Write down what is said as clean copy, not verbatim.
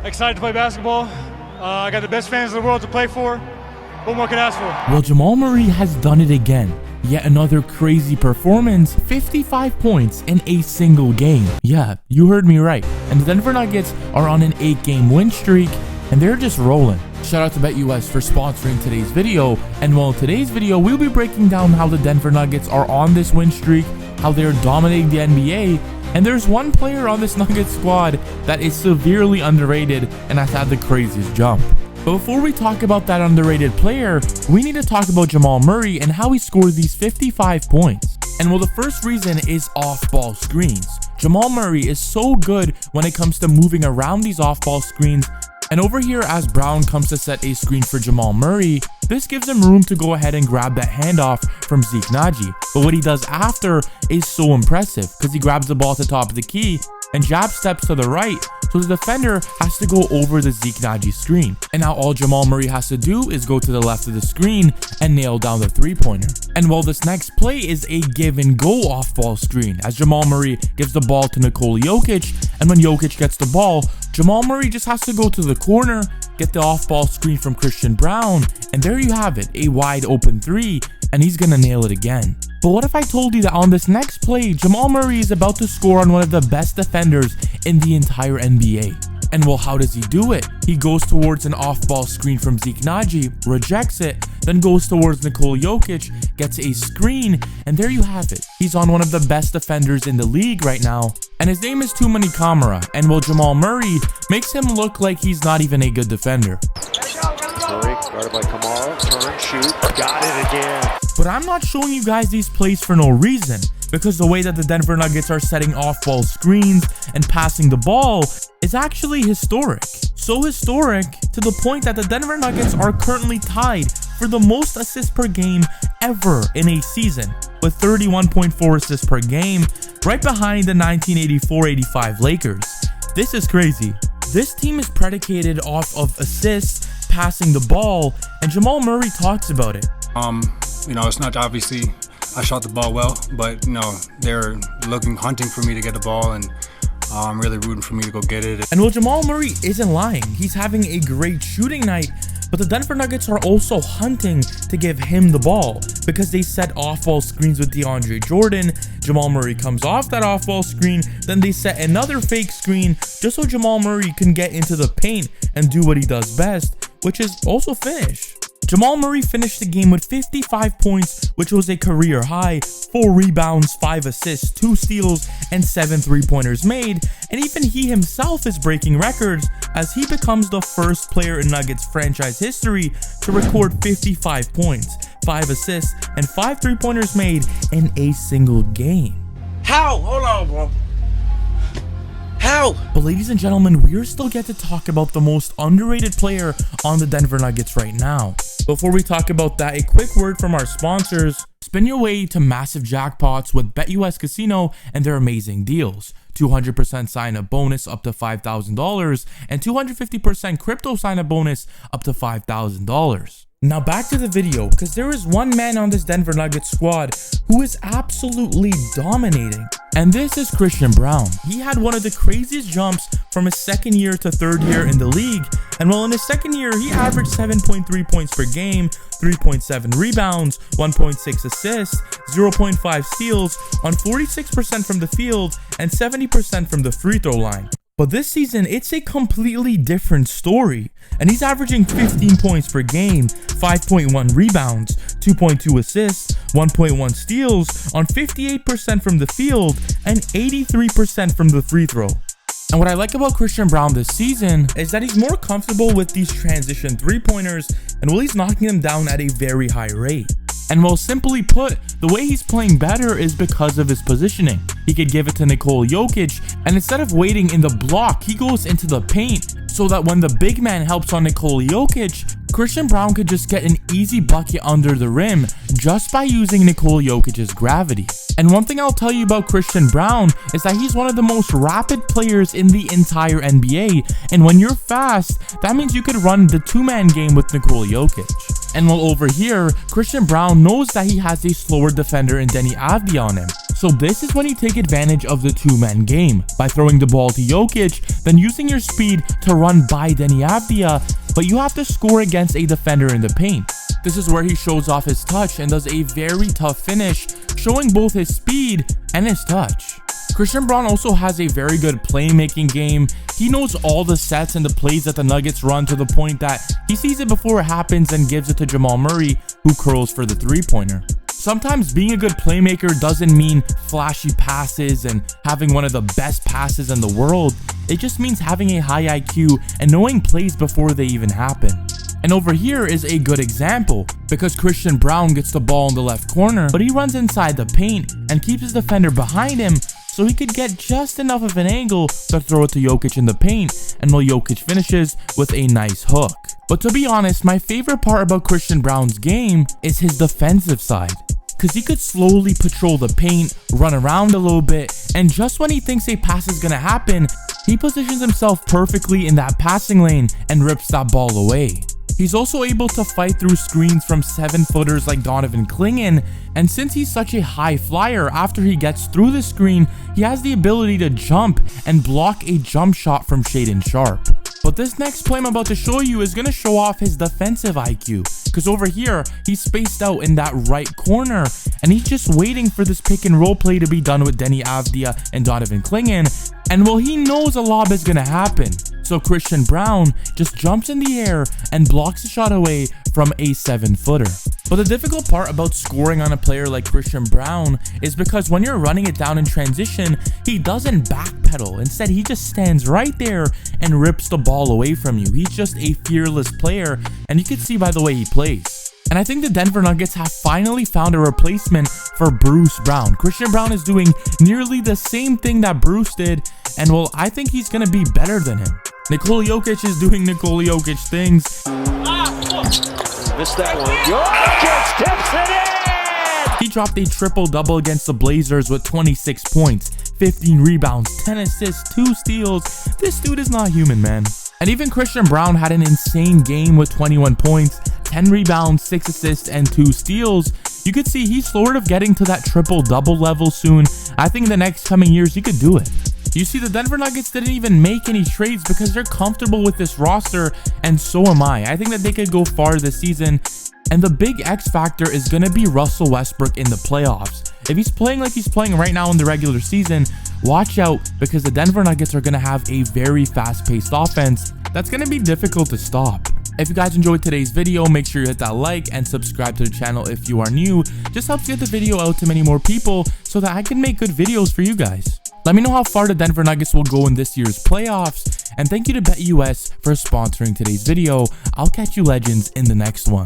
Excited to play basketball. I got the best fans in the world to play for. What more can I ask for? Well, Jamal Murray has done it again. Yet another crazy performance, 55 points in a single game. Yeah, you heard me right. And the Denver Nuggets are on an 8-game win streak, and they're just rolling. Shout out to BetUS for sponsoring today's video. And well, in today's video, we'll be breaking down how the Denver Nuggets are on this win streak, how they're dominating the NBA, and there's one player on this Nuggets squad that is severely underrated and has had the craziest jump. But before we talk about that underrated player, we need to talk about Jamal Murray and how he scored these 55 points. And well, the first reason is off-ball screens. Jamal Murray is so good when it comes to moving around these off-ball screens. And over here, as Braun comes to set a screen for Jamal Murray, this gives him room to go ahead and grab that handoff from Zeke Naji. But what he does after is so impressive because he grabs the ball at the top of the key and jab steps to the right, so the defender has to go over the Zeke Naji screen. And now all Jamal Murray has to do is go to the left of the screen and nail down the three-pointer. And well, this next play is a give and go off-ball screen as Jamal Murray gives the ball to Nikola Jokic, and when Jokic gets the ball, Jamal Murray just has to go to the corner, get the off-ball screen from Braun, and there you have it, a wide open three, and he's gonna nail it again. But what if I told you that on this next play, Jamal Murray is about to score on one of the best defenders in the entire NBA? And well, how does he do it? He goes towards an off-ball screen from Zeke Naji, rejects it, then goes towards Nikola Jokic, gets a screen, and there you have it. He's on one of the best defenders in the league right now, and his name is Too Many Camera. And well, Jamal Murray makes him look like he's not even a good defender. Murray, guarded by Kamara, turn, shoot, got it again. But I'm not showing you guys these plays for no reason, because the way that the Denver Nuggets are setting off-ball screens and passing the ball is actually historic. So historic to the point that the Denver Nuggets are currently tied for the most assists per game ever in a season, with 31.4 assists per game, right behind the 1984-85 Lakers. This is crazy. This team is predicated off of assists, passing the ball, and Jamal Murray talks about it. It's not obviously I shot the ball well, but they're hunting for me to get the ball, and really rooting for me to go get it. And well, Jamal Murray isn't lying. He's having a great shooting night, but the Denver Nuggets are also hunting to give him the ball because they set off-ball screens with DeAndre Jordan. Jamal Murray comes off that off-ball screen, then they set another fake screen just so Jamal Murray can get into the paint and do what he does best, which is also finish. Jamal Murray finished the game with 55 points, which was a career high, 4 rebounds, 5 assists, 2 steals, and 7 3-pointers made, and even he himself is breaking records as he becomes the first player in Nuggets franchise history to record 55 points, 5 assists, and 5 3-pointers made in a single game. How? Hold on, bro. How? But ladies and gentlemen, we're still get to talk about the most underrated player on the Denver Nuggets right now. Before we talk about that, a quick word from our sponsors. Spin your way to massive jackpots with BetUS Casino and their amazing deals. 200% sign-up bonus up to $5,000 and 250% crypto sign-up bonus up to $5,000. Now back to the video, because there is one man on this Denver Nuggets squad who is absolutely dominating. And this is Braun. He had one of the craziest jumps from his second year to third year in the league. And well, in his second year, he averaged 7.3 points per game, 3.7 rebounds, 1.6 assists, 0.5 steals on 46% from the field and 70% from the free throw line. But this season, it's a completely different story, and he's averaging 15 points per game, 5.1 rebounds, 2.2 assists, 1.1 steals on 58% from the field and 83% from the free throw. And what I like about Braun this season is that he's more comfortable with these transition three-pointers, and he's knocking them down at a very high rate. And well, simply put, the way he's playing better is because of his positioning. He could give it to Nikola Jokic, and instead of waiting in the block, he goes into the paint, so that when the big man helps on Nikola Jokic, Braun could just get an easy bucket under the rim just by using Nikola Jokic's gravity. And one thing I'll tell you about Braun is that he's one of the most rapid players in the entire NBA, and when you're fast, that means you could run the two-man game with Nikola Jokic. And while over here, Braun knows that he has a slower defender in Denny Avdia on him, So this is when you take advantage of the two-man game by throwing the ball to Jokic, then using your speed to run by Deni Avdija, but you have to score against a defender in the paint. This is where he shows off his touch and does a very tough finish, showing both his speed and his touch. Christian Braun also has a very good playmaking game. He knows all the sets and the plays that the Nuggets run to the point that he sees it before it happens and gives it to Jamal Murray, who curls for the three-pointer. Sometimes being a good playmaker doesn't mean flashy passes and having one of the best passes in the world. It just means having a high IQ and knowing plays before they even happen. And over here is a good example, because Christian Braun gets the ball in the left corner, but he runs inside the paint and keeps his defender behind him so he could get just enough of an angle to throw it to Jokic in the paint, and while Jokic finishes with a nice hook. But to be honest, my favorite part about Christian Braun's game is his defensive side, because he could slowly patrol the paint, run around a little bit, and just when he thinks a pass is gonna happen, he positions himself perfectly in that passing lane and rips that ball away. He's also able to fight through screens from 7-footers like Donovan Clingan, and since he's such a high flyer, after he gets through the screen, he has the ability to jump and block a jump shot from Shaedon Sharpe. But this next play I'm about to show you is going to show off his defensive IQ, because over here, he's spaced out in that right corner, and he's just waiting for this pick and roll play to be done with Deni Avdija and Donovan Clingan, and well, he knows a lob is going to happen. So Christian Braun just jumps in the air and blocks the shot away from a 7-footer. But the difficult part about scoring on a player like Christian Braun is because when you're running it down in transition, he doesn't backpedal. Instead, he just stands right there and rips the ball away from you. He's just a fearless player, and you can see by the way he plays. And I think the Denver Nuggets have finally found a replacement for Bruce Brown. Christian Braun is doing nearly the same thing that Bruce did, and well, I think he's going to be better than him. Nikola Jokic is doing Nikola Jokic things. Missed that one. Jokic tips it in! He dropped a triple-double against the Blazers with 26 points, 15 rebounds, 10 assists, 2 steals. This dude is not human, man. And even Christian Braun had an insane game with 21 points, 10 rebounds, 6 assists, and 2 steals. You could see he's sort of getting to that triple-double level soon. I think in the next coming years, he could do it. You see, the Denver Nuggets didn't even make any trades because they're comfortable with this roster, and so am I. I think that they could go far this season, and the big X factor is going to be Russell Westbrook in the playoffs. If he's playing like he's playing right now in the regular season, watch out, because the Denver Nuggets are going to have a very fast-paced offense that's going to be difficult to stop. If you guys enjoyed today's video, make sure you hit that like and subscribe to the channel if you are new. Just helps get the video out to many more people so that I can make good videos for you guys. Let me know how far the Denver Nuggets will go in this year's playoffs, and thank you to BetUS for sponsoring today's video. I'll catch you legends in the next one.